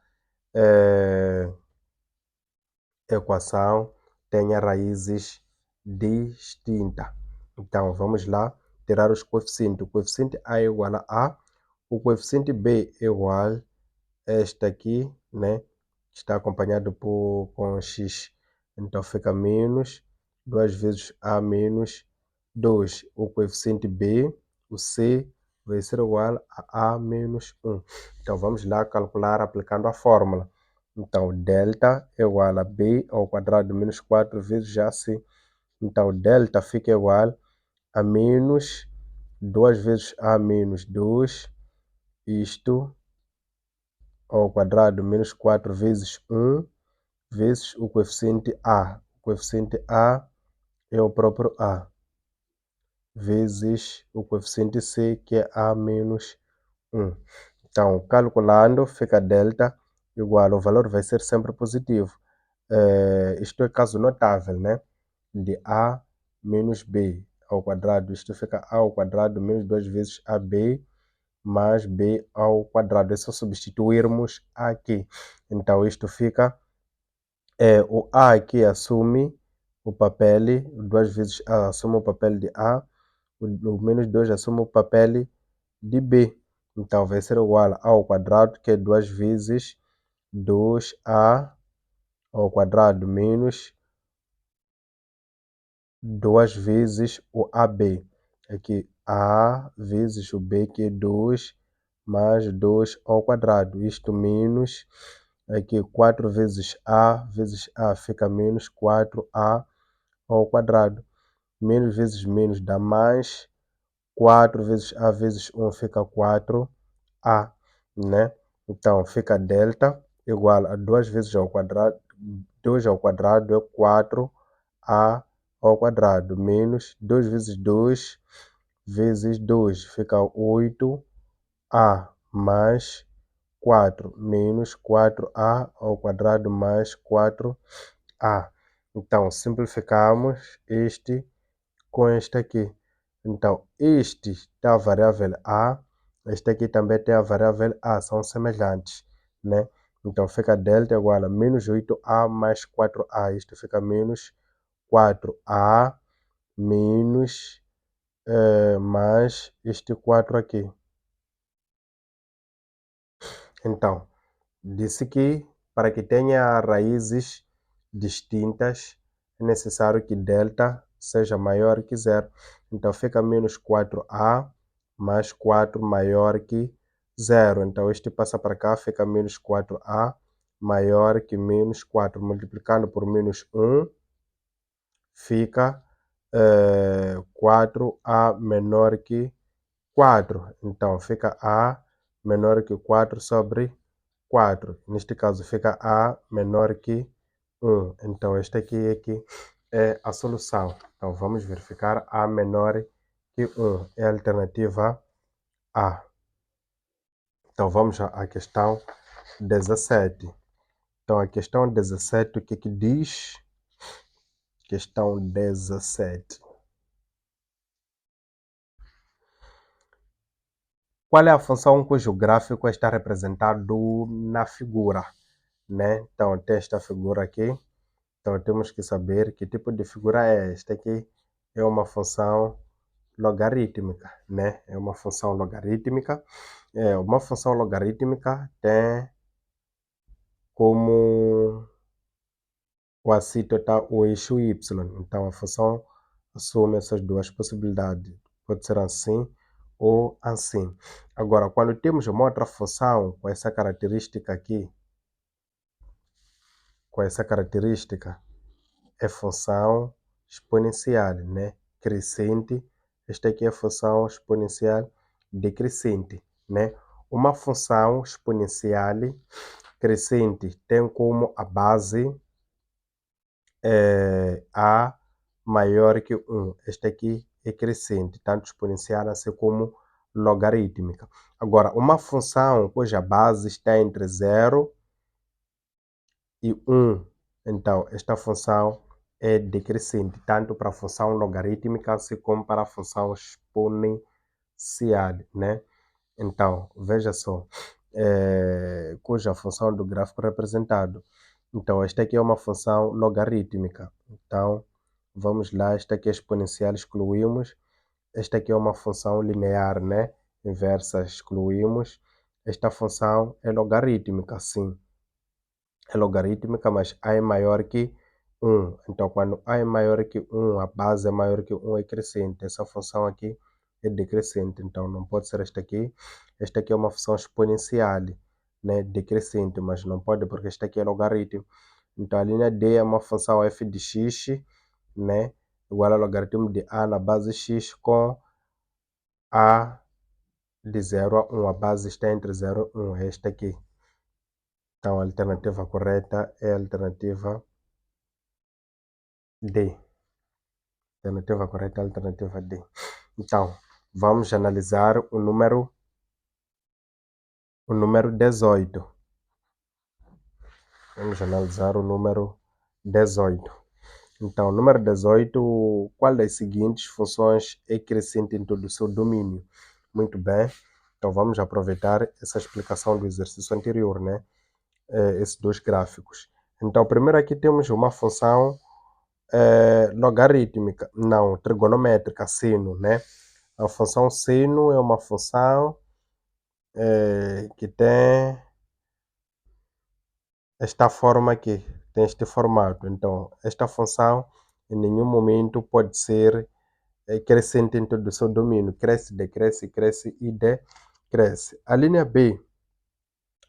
equação tenha raízes distintas. Então, vamos lá tirar os coeficientes. O coeficiente A é igual a, o coeficiente B é igual a este aqui, né? Está acompanhado com x. Então, fica menos 2 vezes A menos 2. O coeficiente B, o C, vai ser igual a menos 1. Então, vamos lá calcular aplicando a fórmula. Então, delta é igual a B ao quadrado menos 4 vezes a C. Então, delta fica igual a menos 2 vezes A menos 2, isto ao quadrado menos 4 vezes 1, vezes o coeficiente A. O coeficiente A é o próprio A, vezes o coeficiente C, que é A menos 1. Então, calculando, fica delta igual, o valor vai ser sempre positivo. Isto é caso notável, né? De A menos B ao quadrado. Isto fica A ao quadrado menos 2 vezes AB mais B ao quadrado. É só substituirmos aqui. Então, isto fica... o A aqui assume o papel, 2 vezes A assume o papel de A, o menos 2 assume o papel de B. Então, vai ser igual a ao quadrado, que é 2 vezes 2a ao quadrado menos 2 vezes o AB. Aqui A vezes o B, que é 2 mais 2 ao quadrado. Isto menos, aqui 4 vezes A fica menos 4A ao quadrado. Menos vezes menos dá mais. 4 vezes 1 fica 4A, né? Então, fica delta igual a 2 vezes ao quadrado. 2 ao quadrado é 4A ao quadrado, menos 2 vezes 2 fica 8A, mais 4, menos 4A ao quadrado mais 4A. Então, simplificamos este com este aqui. Então, este tem a variável A, este aqui também tem a variável A, são semelhantes, né? Então, fica delta igual a menos 8A mais 4A. Isto fica menos 4A menos mais este 4 aqui. Então, disse que para que tenha raízes distintas, é necessário que delta seja maior que zero. Então, fica menos 4A mais 4 maior que zero. Então, este passa para cá, fica menos 4A maior que menos 4. Multiplicando por menos 1, fica 4A menor que 4. Então, fica A menor que 4 sobre 4. Neste caso, fica A menor que 1. Então, esta aqui é a solução. Então, vamos verificar A menor que 1. É a alternativa A. Então, vamos à questão 17. Então, a questão 17, o que diz? Questão 17. Qual é a função cujo gráfico está representado na figura, né? Então, tem esta figura aqui. Então, temos que saber que tipo de figura é esta aqui. É uma função logarítmica, né? É uma função logarítmica. Uma função logarítmica tem como o assíntota o eixo y. Então, a função assume essas duas possibilidades. Pode ser assim ou assim. Agora, quando temos uma outra função com essa característica aqui, é função exponencial, né? Crescente. Esta aqui é função exponencial decrescente, né? Uma função exponencial crescente tem como a base A maior que 1. Esta aqui é crescente, tanto exponencial assim como logarítmica. Agora, uma função cuja base está entre 0 e 1. Então, esta função é decrescente, tanto para a função logarítmica assim como para a função exponencial, né? Então, veja só, cuja função do gráfico representado. Então, esta aqui é uma função logarítmica. Então, vamos lá, esta aqui é exponencial, excluímos. Esta aqui é uma função linear, né? Inversa, excluímos. Esta função é logarítmica, sim. É logarítmica, mas A é maior que 1. Então, quando A é maior que 1, a base é maior que 1, é crescente. Essa função aqui é decrescente, então não pode ser esta aqui. Esta aqui é uma função exponencial, né? Decrescente, mas não pode porque esta aqui é logaritmo. Então, a linha D é uma função f de x, né? Igual ao logaritmo de A na base x com A de 0 a 1. A base está entre 0 e 1, é esta aqui. Então, a alternativa correta é a alternativa D. Alternativa correta é a alternativa D. Então, vamos analisar o número 18. Vamos analisar o número 18. Então, o número 18, qual das seguintes funções é crescente em todo o seu domínio? Muito bem. Então, vamos aproveitar essa explicação do exercício anterior, né? Esses dois gráficos. Então, primeiro aqui temos uma função logarítmica, não, trigonométrica, seno, né? A função seno é uma função que tem esta forma aqui, tem este formato. Então, esta função em nenhum momento pode ser crescente em todo o seu domínio. Cresce, decresce, cresce e decresce. A linha B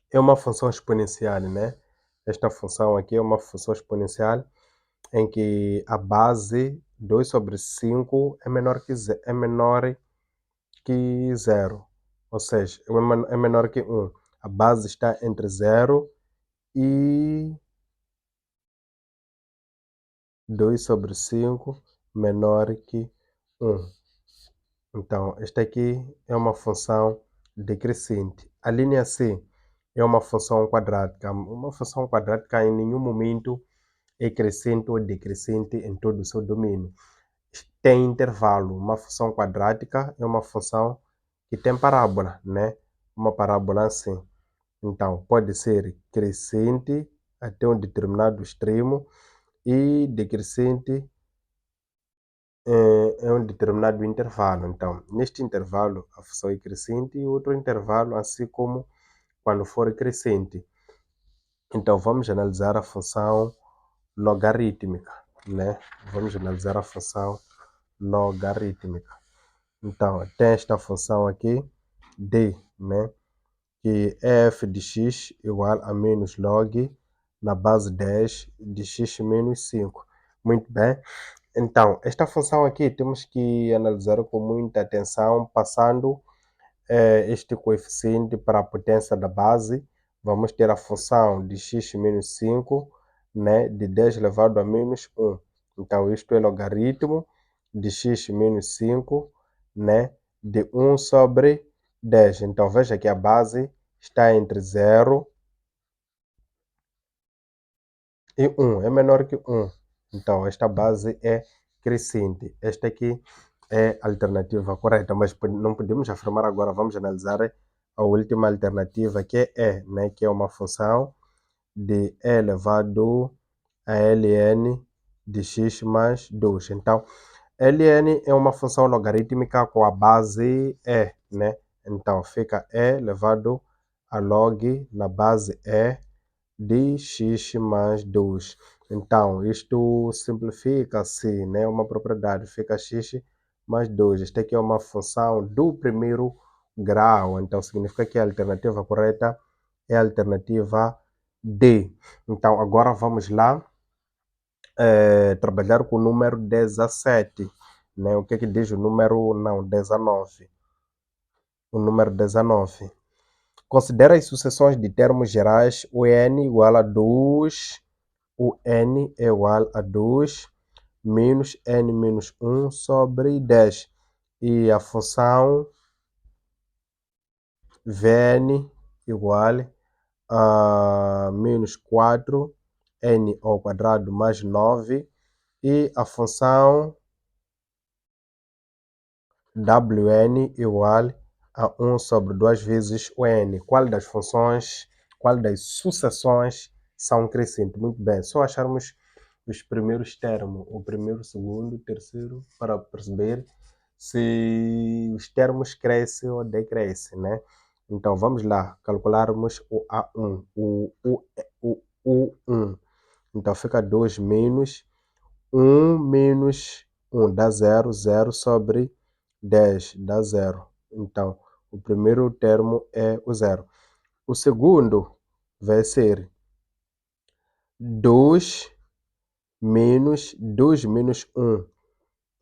é uma função exponencial, né? Esta função aqui é uma função exponencial em que a base 2 sobre 5 é menor que zero. Ou seja, é menor que 1. A base está entre 0 e 2 sobre 5 menor que 1. Então, esta aqui é uma função decrescente. A linha C é uma função quadrática. Uma função quadrática em nenhum momento é crescente ou decrescente em todo o seu domínio. Tem intervalo. Uma função quadrática é uma função que tem parábola, né? Uma parábola assim. Então, pode ser crescente até um determinado extremo e decrescente em um determinado intervalo. Então, neste intervalo, a função é crescente e outro intervalo, assim como quando for crescente. Então, vamos analisar a função logarítmica, né? Vamos analisar a função logarítmica. Então, tem esta função aqui, d, né? Que é f de x igual a menos log na base 10 de x menos 5. Muito bem. Então, esta função aqui temos que analisar com muita atenção, passando este coeficiente para a potência da base. Vamos ter a função de x menos 5, né, de 10 elevado a menos 1. Então, isto é logaritmo de x menos 5, né, de 1 sobre 10. Então, veja que a base está entre 0 e 1, é menor que 1. Então, esta base é crescente. Esta aqui é a alternativa correta, mas não podemos afirmar agora. Vamos analisar a última alternativa, que é E, né? Que é uma função de E elevado a ln de x mais 2. Então, ln é uma função logarítmica com a base E, né? Então, fica E elevado a log na base E de x mais 2. Então, isto simplifica-se, né? Uma propriedade, fica x mais 2. Esta aqui é uma função do primeiro grau, então significa que a alternativa correta é a alternativa D. Então, agora vamos lá trabalhar com o número 17. Né? O que é que diz o número? Não, 19. O número 19. Considera as sucessões de termos gerais, o n igual a 2, o n é igual a 2 menos n menos 1 sobre 10. E a função Vn igual a menos 4 n ao quadrado mais 9. E a função Wn igual a 1 sobre 2 vezes o n. Qual das sucessões são crescentes? Muito bem, só acharmos os primeiros termos, o primeiro, o segundo, o terceiro, para perceber se os termos crescem ou decrescem, né? Então, vamos lá, calcularmos o A1, o U1. Então, fica 2 menos 1 menos 1 dá 0, 0 sobre 10 dá 0. Então, o primeiro termo é o 0. O segundo vai ser 2 menos 1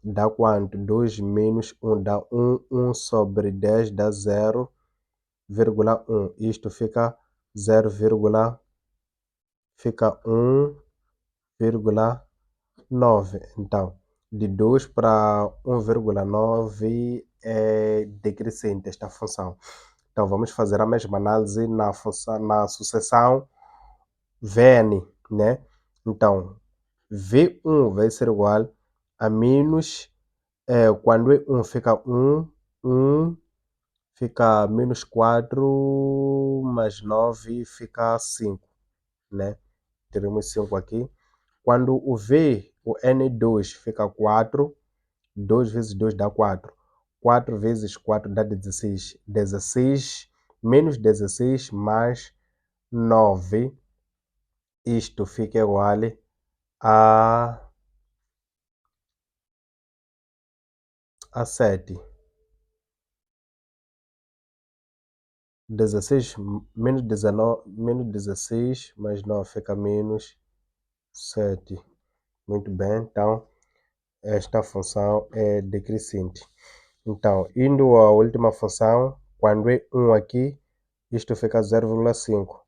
dá quanto? 2 menos 1 dá 1, 1 sobre 10 dá 0,1. Isto fica 0, fica 1,9. Então, de 2 para 1,9 é decrescente esta função. Então, vamos fazer a mesma análise na sucessão Vn, né? Então, V1 vai ser igual a menos, quando é 1 fica 1 fica menos 4 mais 9 fica 5, né? Teremos 5 aqui. Quando o V, o N2 fica 4, 2 vezes 2 dá 4. 4 vezes 4 dá 16. 16 menos 16 mais 9 isto fica igual a 7. 16 menos 19, menos 16 mais 9 fica menos 7. Muito bem, então esta função é decrescente. Então, indo à última função, quando é 1 aqui, isto fica 0,5.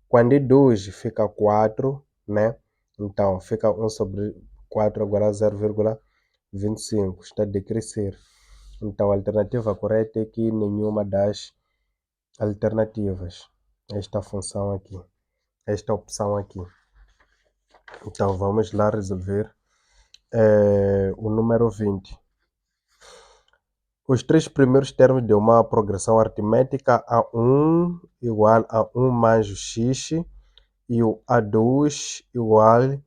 Quando é 2, fica 4, né? Então, fica 1 sobre 4, agora 0,25. Está a decrescer. Então, a alternativa correta é que nenhuma das alternativas. Esta função aqui. Esta opção aqui. Então, vamos lá resolver o número 20. Os três primeiros termos de uma progressão aritmética A1 igual a 1 mais o x e o A2 igual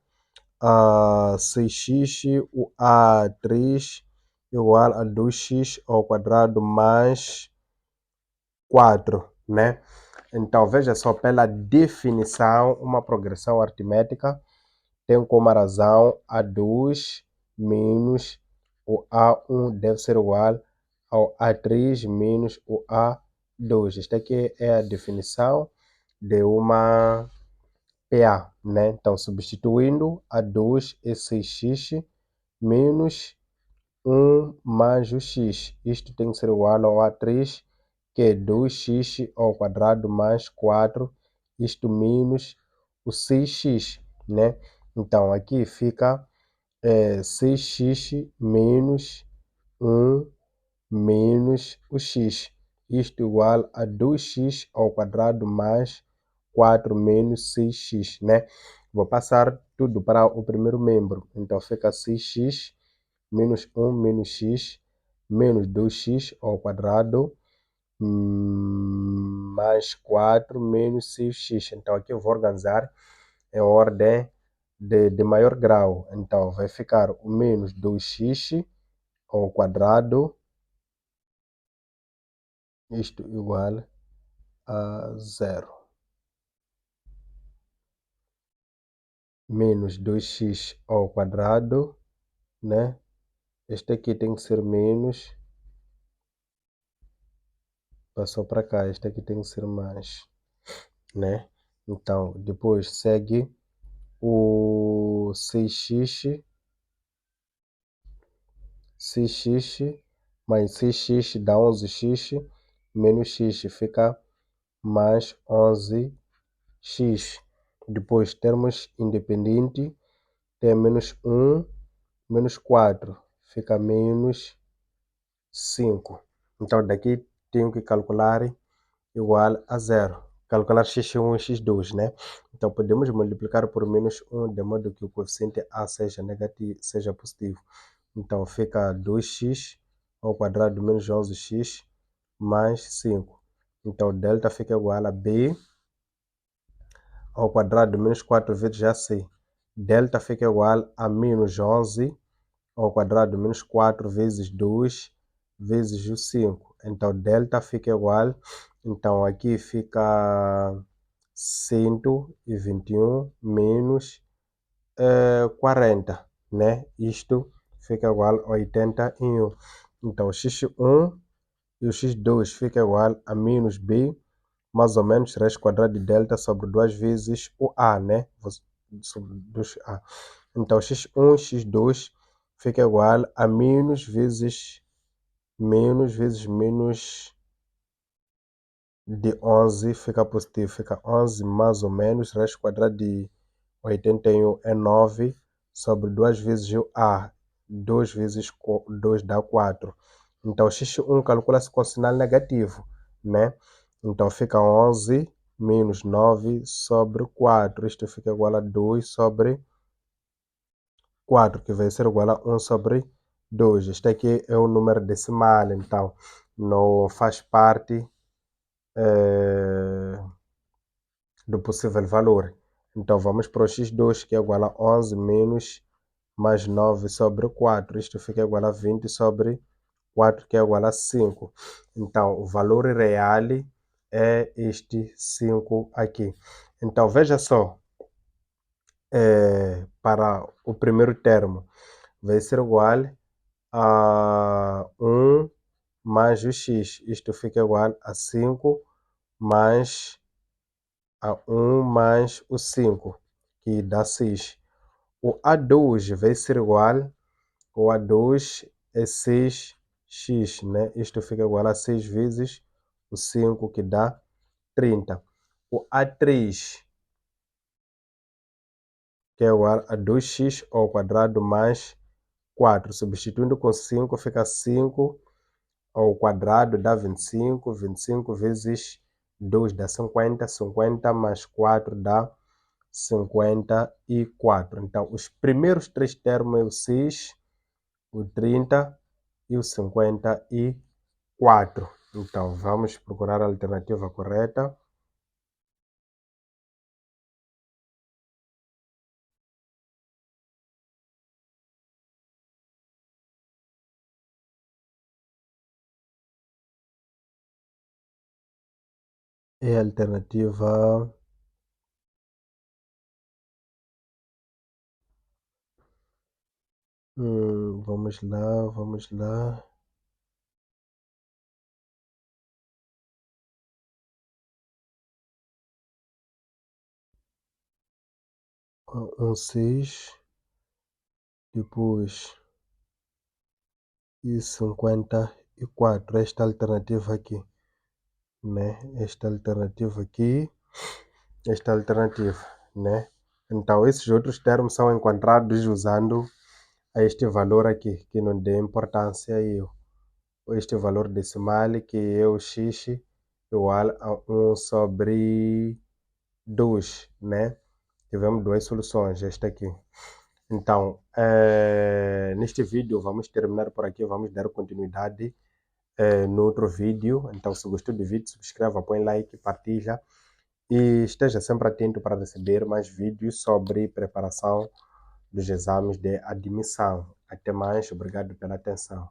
a 6x, o A3 igual a 2x ao quadrado mais 4, né? Então, veja só, pela definição, uma progressão aritmética tem como razão A2 menos o A1 deve ser igual ao A3 menos o A2. Esta aqui é a definição de uma PA, né? Então, substituindo, A2 é 6x menos 1 mais o x. Isto tem que ser igual ao A3, que é 2x ao quadrado mais 4, isto menos o 6x, né? Então, aqui fica 6x menos 1 menos o x. Isto igual a 2x ao quadrado mais 4 menos 6x, né? Vou passar tudo para o primeiro membro. Então, fica 6x menos 1 menos x menos 2x ao quadrado mais 4 menos 6x. Então, aqui eu vou organizar em ordem de maior grau. Então, vai ficar o menos 2x ao quadrado, isto igual a 0. Menos 2x ao quadrado, né? Este aqui tem que ser menos, passou para cá, este aqui tem que ser mais, né? Então, depois segue o 6x mais 6x dá 11x, menos x fica mais 11x. Depois, termos independente, tem menos 1, menos 4, fica menos 5. Então, daqui tenho que calcular igual a 0. Calcular x1 e x2, né? Então, podemos multiplicar por menos 1, de modo que o coeficiente a seja negativo, seja positivo. Então, fica 2x ao quadrado menos 11x mais 5. Então, delta fica igual a b ao quadrado menos 4 vezes ac. Delta fica igual a menos 11 ao quadrado menos 4 vezes 2 vezes o 5. Então, delta fica igual, então aqui fica 121 menos 40, né? Isto fica igual a 81. Então, x1 e o x2 fica igual a menos b, mais ou menos raiz quadrada de delta sobre 2 vezes o a, né? Sobre 2a. Então, x1 e x2 fica igual a menos vezes menos de 11, fica positivo, fica 11 mais ou menos, raiz quadrada de 81 é 9, sobre 2 vezes o a, 2 vezes 2 dá 4. Então, x1 calcula-se com sinal negativo, né? Então, fica 11 menos 9 sobre 4, isto fica igual a 2 sobre 4, que vai ser igual a 1 sobre 2. Este aqui é o número decimal, então não faz parte do possível valor. Então vamos para o x2, que é igual a 11 menos mais 9 sobre 4. Isto fica igual a 20 sobre 4, que é igual a 5. Então o valor real é este 5 aqui. Então veja só, para o primeiro termo vai ser igual a 1 mais o x. Isto fica igual a 5 mais a 1 mais o 5, que dá 6. O A2 vai ser igual, o A2 é 6x, né? Isto fica igual a 6 vezes o 5, que dá 30. O A3, que é igual a 2x ao quadrado mais 4. Substituindo com 5, fica 5 ao quadrado dá 25. 25 vezes 2 dá 50. 50 mais 4 dá 54. Então, os primeiros três termos é o 6, o 30 e o 54. Então, vamos procurar a alternativa correta. É a alternativa... vamos lá, vamos lá. Um 6, depois e 54. Esta alternativa aqui, né? Esta alternativa, né? Então, esses outros termos são encontrados usando este valor aqui, que não dê importância aí, este valor decimal, que é o x igual a 1 sobre 2, né? Tivemos duas soluções, esta aqui. Então, neste vídeo vamos terminar por aqui, vamos dar continuidade no outro vídeo. Então, se gostou do vídeo, subscreva, põe like, partilha e esteja sempre atento para receber mais vídeos sobre preparação dos exames de admissão. Até mais, obrigado pela atenção.